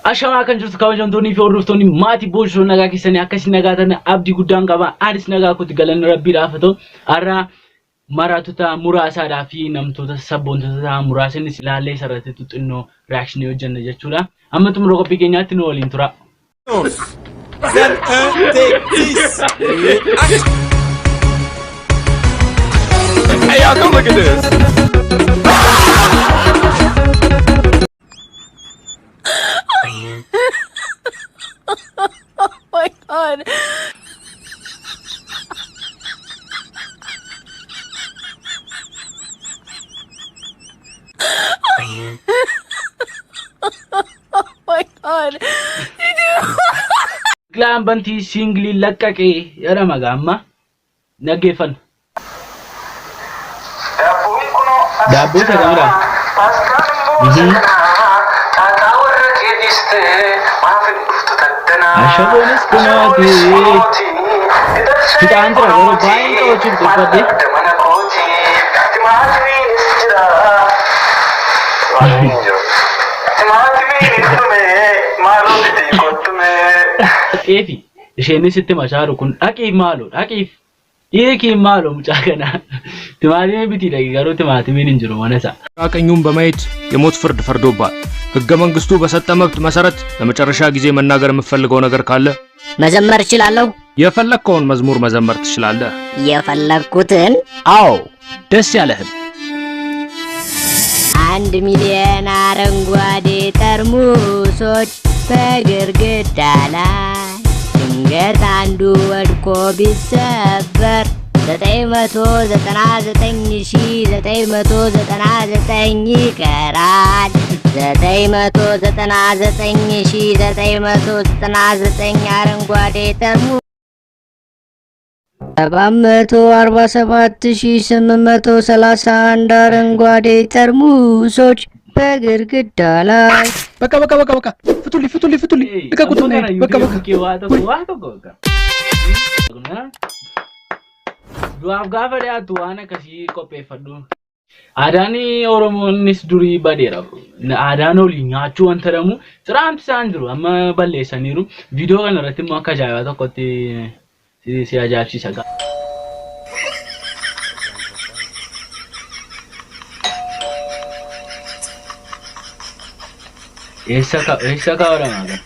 Ashama kan jirtu kabajamtoonni fi hordoftoonni maatii boojjoo nagaa keessanii akkasii nagaatan abdii guddaan qaba. Anis nagaa kutti galanni rabbiidhaaf ta'u har'a maraattotaa muraasaadhaa fi namtoota sabboontotaa muraasanis ilaallee sararratti xinnoo reakshinii hojjenna jechuudha. Amma xumura qophii keenyaatti nu waliin tura. Hey, y'all, come look at this. Oh my god. Oh my god. Klaan bantii singli laqqaqee jedhama gaamma naggeeffan. Daabboo sagamudha. Ashaboonis kunooti. Fiixaan tura yeroo baay'ee qabachuuf dubbadde. Dhaqeefi isheenis itti mashaaru kun dhaqii maaloo dhaqiif dhiiqii maaloo mucaa kana timaatimii bitii dhaqi garuu timaatimiin hin jiru mana isaa. ቀኙን በማየት የሞት ፍርድ ፈርዶባል። ህገ መንግስቱ በሰጠ መብት መሰረት ለመጨረሻ ጊዜ መናገር የምፈልገው ነገር ካለ መዘመር እችላለሁ። የፈለግከውን መዝሙር መዘመር ትችላለህ። የፈለግኩትን? አዎ ደስ ያለህን። 1 ሚሊዮን አረንጓዴ ጠርሙሶች በግድግዳ ላይ ድንገት አንዱ ወድቆ ቢሰበር 999,999 ይቀራል። 999,999 አረንጓዴ ጠርሙስ 747,831 አረንጓዴ ጠርሙሶች በግድግዳ ላይ በቃ ፍቱልኝ ልቀቁት። በቃ Du'aaf gaafa dhiyaatu waan akkasii qopheeffadhu. Aadaan Oromoonis durii badeera. Aadaan olii nyaachuu wanta jedhamu siraamti isaan jiru amma balleessaniiru. Viidiyoo kana irratti immoo akka ajaa'ibaa tokkotti si ajaa'ibsiisa. Eessa kaawwadama kan?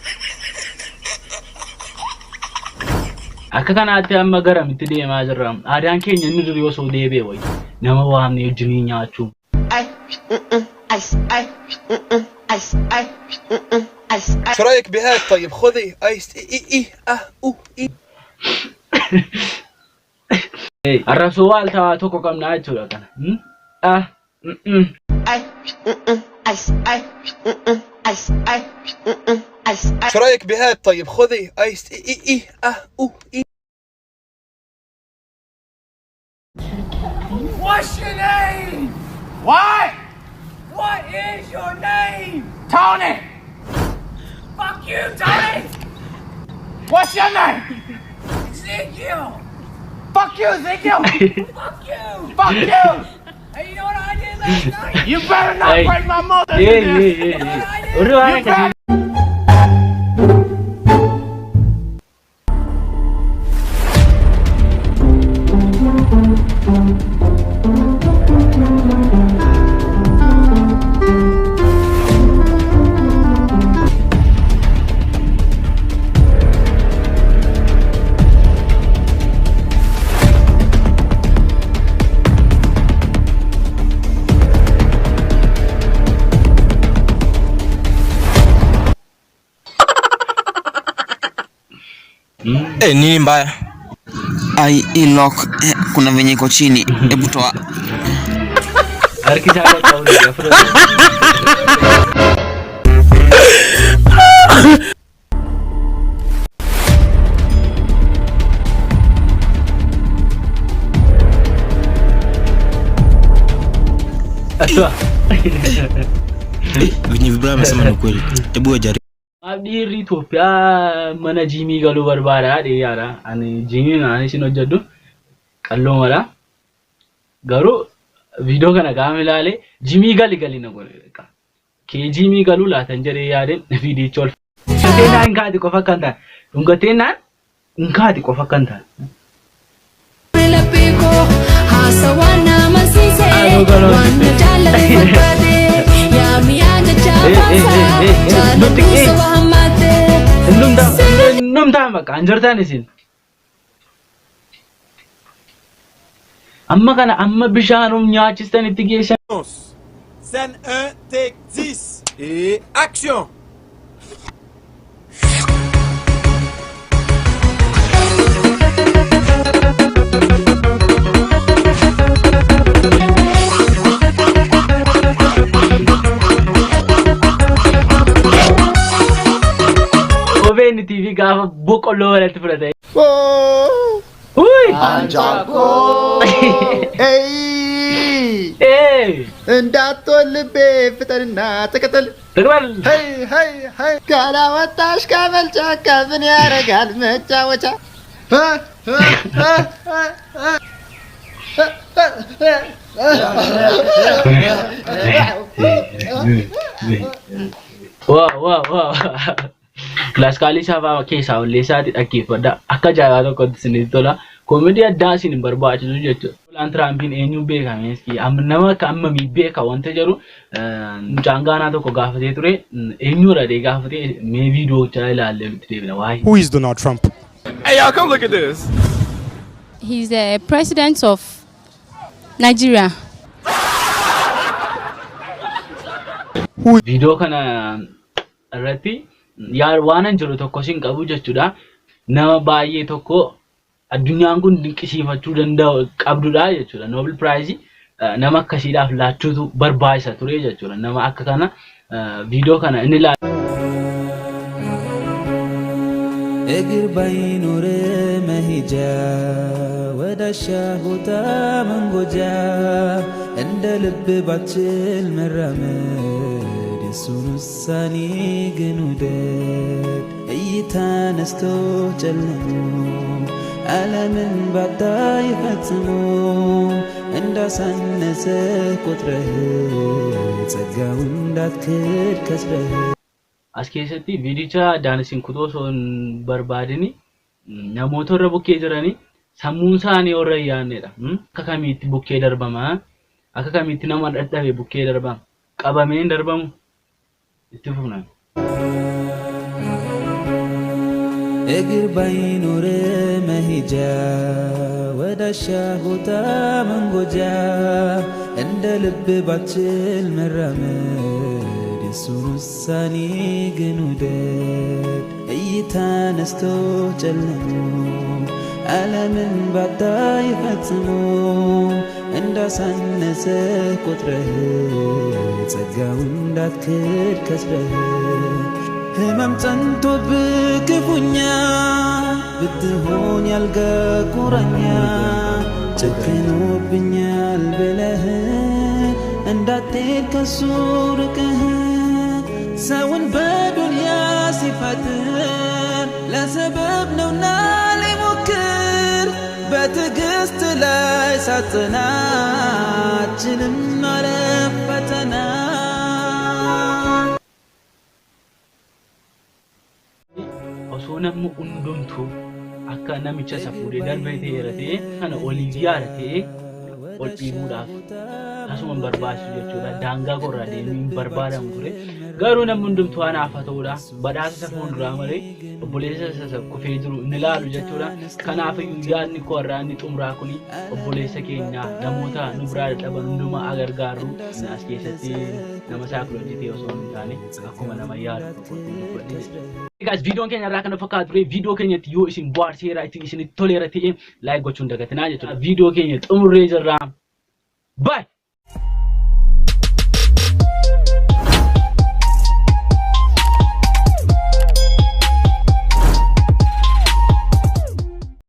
Akka kanaatti amma garamitti deemaa jirra. Aadaan keenya inni durii osoo deebi'e wayi nama waamnee wajjin nyaachuu. شو رايك بهاد طيب خذي ايس Arrabsoo waaltaa tokko qabnaa jechuudha kana. شو رايك بهاد طيب خذي ايس What's your name? What? What is your name? Tony! Fuck you, Tony! What's your name? Ezekiel! Fuck you, Ezekiel! Fuck you! Fuck you! Hey, you know what I did last night? You better not break my mother! You better... nini mbaya? Ai lock kuna venye iko chini. Hebu toa. Venye vibaya amesema ni kweli. Hebu wajaribu. Dhiirri Itoophiyaa mana jiimii galuu barbaada dhiyaadha. Ani jiimii naan isin hojjedhu qalloo mala. Garuu viidiyoo kana qaama ilaalee jiimii gali na godhe. Kee jiimii galuu laatan jedhee yaadeen viidiyicha ol Dungatena ingati qofa kan taane. Dungatena ingati qofa kan taane. Numta maka anjartan isin. Amma kana amma bishaanum nyaachistan itti geessan. Scène 1, take 10. Et action! Oveni TV gaafa boqqolloo walatti fudhate. Anjako. Hey. Hey. እንዳትወልቤ ፍጠንና ተከተል ተግባል ካላወጣሽ ከመል ጫካ ምን ያረጋል መጫወቻ Wow. Klaskali saba keessa olleessaati dhaggeeffadha. Akka jaalala tokkotti isinitti tola. Koomedii addaa isin hin barbaachisu jechuudha. Donald Trumpiin eenyuun beekame? Nama akka ammamii beeka wanta jedhu mucaan gaanaa tokko gaafatee ture. Eenyuudha dee gaafatee mee viidiyoo chala ilaallee nutti deebina waa'ee. Who is Donald Trump? Hey, y'all, come look at this. He's the president of Nigeria. Viidiyoo kana irratti waan an jiru tokko sin qabu jechuudha. Nama baay'ee tokko addunyaan kun dinqisiifachuu danda'u qabdudha jechuudha. Nobel Prize nama akkasiidhaaf laachuutu barbaachisa ture jechuudha. Nama akka kana viidiyoo kana inni ilaalu. Egir bainure mahija wadasha huta mangoja enda lebe bachil meramed sunusani genudet eyitan esto chelmu alamin badai fatmu enda sanese kutreh tsagaundat kid kasreh As keessatti viidicha daansiin kutoo son barbaadini namoota irra bukkee jirani sammuun isaanii warra yaannedha. Akka kamiitti bukkee darbama? Akka kamiitti nama dadhabe bukkee darbama? Qabameen darbamu itti fufna. Egir bainure mahija wadasha huta mangoja enda lebe bachil meramed sunusani genudet eyitan esto chelmu alamin badai fatmu enda sanese kutreh tsagaundat kid kasreh hemam tanto bክፉኛ ብትሆን ያልጋ ቁራኛ ጨክኖብኛል ብለህ እንዳትሄድ ከሱ ርቀህ ሰውን በዱንያ ሲፈጥር ለሰበብ ነውና ሊሞክር በትዕግስት ላይ ሳትናችንም ማለፍ ፈተና osoo namni hundumtuu akka namicha safuudhee darbee ta'ee kana olii yaadate ol dhiibuudhaaf asuma barbaachisu jechuudha. Daangaa korraa deemuu hin barbaadamu ture. Garuu namni hundumtuu anaaf haa ta'uudha. Badhaasa safuun duraa malee obboleessa isa kufee jiru inni ilaalu jechuudha. Kanaaf yaadni korraa inni xumuraa kuni obboleessa keenya namoota nu biraa dadhaban hundumaa gargaaru as keessatti nama saakolojii ta'e osoo hin taane akkuma nama yaadu. Guys, viidiyoon keenya irraa kana fakkaatu ture. Viidiyoo keenyatti yoo isin bohaarseera isin toleera ta'e laayik gochuun dagatinaa jechuudha. Viidiyoo keenya xumurree jirra. Bye.